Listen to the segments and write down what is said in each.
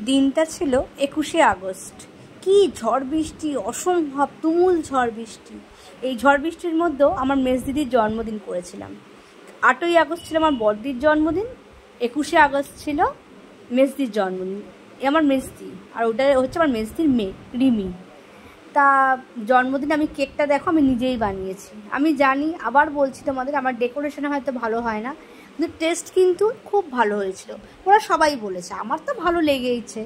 দিনটা ছিল 21শে আগস্ট। কি ঝড় বৃষ্টি, অসম্ভব তুমুল ঝড় বৃষ্টি। এই ঝড় বৃষ্টির মধ্যেও আমার মেজদিদির জন্মদিন করেছিলাম। 8ই আগস্ট ছিল আমার বড়দির জন্মদিন, 21শে আগস্ট ছিল মেজদির জন্মদিন। এ আমার মেজদি, আর ওটা হচ্ছে আমার মেজদির মেয়ে রিমি। তা জন্মদিন আমি কেকটা দেখো আমি নিজেই বানিয়েছি। আমি জানি, আবার বলছি তোমাদের, আমার ডেকোরেশনে হয়তো ভালো হয় না, কিন্তু টেস্ট কিন্তু খুব ভালো হয়েছিল। ওরা সবাই বলেছে, আমার তো ভালো লেগেইছে,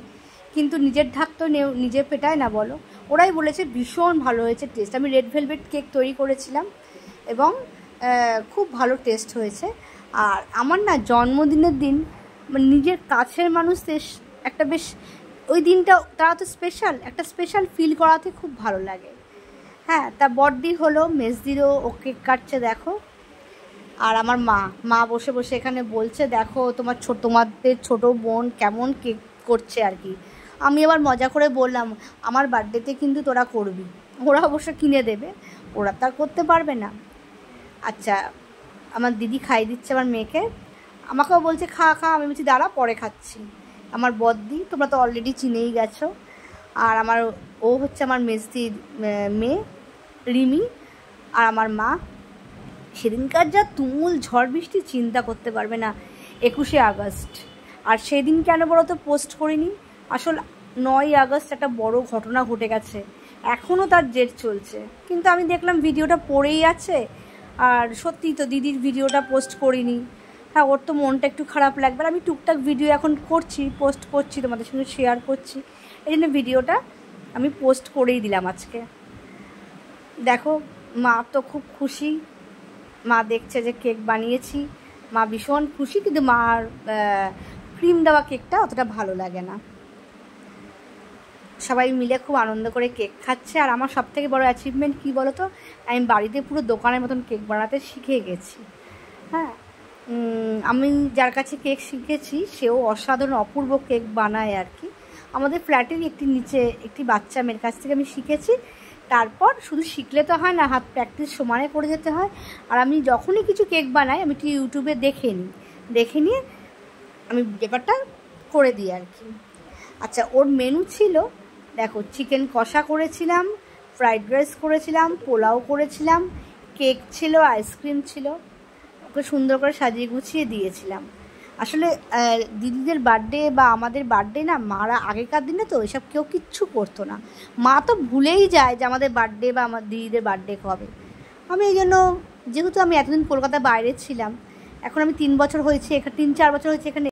কিন্তু নিজের ঢাক তো নিজে পেটায় না বলো। ওরাই বলেছে ভীষণ ভালো হয়েছে টেস্ট। আমি রেড ভেলভেট কেক তৈরি করেছিলাম এবং খুব ভালো টেস্ট হয়েছে। আর আমার না জন্মদিনের দিন মানে নিজের কাছের মানুষদের একটা বেশ ওই দিনটা তারা তো স্পেশাল, একটা স্পেশাল ফিল করাতে খুব ভালো লাগে। হ্যাঁ, তা বড়দি হলো, মেজদিরও ও কেক কাটছে দেখো। আর আমার মা বসে বসে এখানে বলছে দেখো তোমাদের ছোট বোন কেমন কেক করছে আর কি। আমি আবার মজা করে বললাম আমার বার্থডেতে কিন্তু তোরা করবি। ওরা অবশ্য কিনে দেবে, ওরা তো আর করতে পারবে না। আচ্ছা, আমার দিদি খাইয়ে দিচ্ছে আমার মেয়েকে, আমাকেও বলছে খা খা। আমি বলছি দাঁড়া পরে খাচ্ছি। আমার বড়দি তোমরা তো অলরেডি চিনেই গেছো। আর ও হচ্ছে আমার মেজদির মেয়ে রিমি। আর আমার মা। সেদিনকার যা তুমুল ঝড় বৃষ্টি চিন্তা করতে পারবে না, 21শে আগস্ট। আর সেদিন কেন বলো তো পোস্ট করিনি, আসলে 9ই আগস্ট একটা বড় ঘটনা ঘটে গেছে, এখনও তার জের চলছে। কিন্তু আমি দেখলাম ভিডিওটা পড়েই আছে, আর সত্যি তো দিদির ভিডিওটা পোস্ট করিনি। হ্যাঁ, ওর তো মনটা একটু খারাপ লাগবে। আমি টুকটাক ভিডিও এখন করছি, পোস্ট করছি, তোমাদের সঙ্গে শেয়ার করছি, এই জন্য ভিডিওটা আমি পোস্ট করেই দিলাম আজকে। দেখো, মা তো খুব খুশি, মা দেখছে যে কেক বানিয়েছি, মা ভীষণ খুশি। কিন্তু মার ক্রিম দেওয়া কেকটা অতটা ভালো লাগে না। সবাই মিলে খুব আনন্দ করে কেক খাচ্ছে। আর আমার সবথেকে বড় অ্যাচিভমেন্ট কী বলো তো, আমি বাড়িতে পুরো দোকানের মতন কেক বানাতে শিখে গেছি। হ্যাঁ, আমি যার কাছে কেক শিখেছি সেও অসাধারণ অপূর্ব কেক বানায় আর কি। আমাদের ফ্ল্যাটেরই নিচে একটি বাচ্চা মেয়ের কাছ থেকে আমি শিখেছি। তারপর শুধু শিখলে তো হয় না, হাত প্র্যাকটিস সমানে করে যেতে হয়। আর আমি যখনই কিছু কেক বানাই আমি একটু ইউটিউবে দেখে নিয়ে আমি ব্যাপারটা করে দিই আর কি। আচ্ছা, ওর মেনু ছিল দেখো, চিকেন কষা করেছিলাম, ফ্রাইড রাইস করেছিলাম, পোলাও করেছিলাম, কেক ছিল, আইসক্রিম ছিল। ওকে সুন্দর করে সাজিয়ে গুছিয়ে দিয়েছিলাম। আসলে দিদিদের বার্থডে বা আমাদের বার্থডে না, মারা আগেকার দিনে তো এসব কেউ কিচ্ছু করতো না। মা তো ভুলেই যায় যে আমাদের বার্থডে বা আমার দিদিদের বার্থডে কবে। আমি এই জন্য, যেহেতু আমি এতদিন কলকাতার বাইরে ছিলাম, এখন আমি 3 বছর হয়েছে এখানে, 3-4 বছর হয়েছে এখানে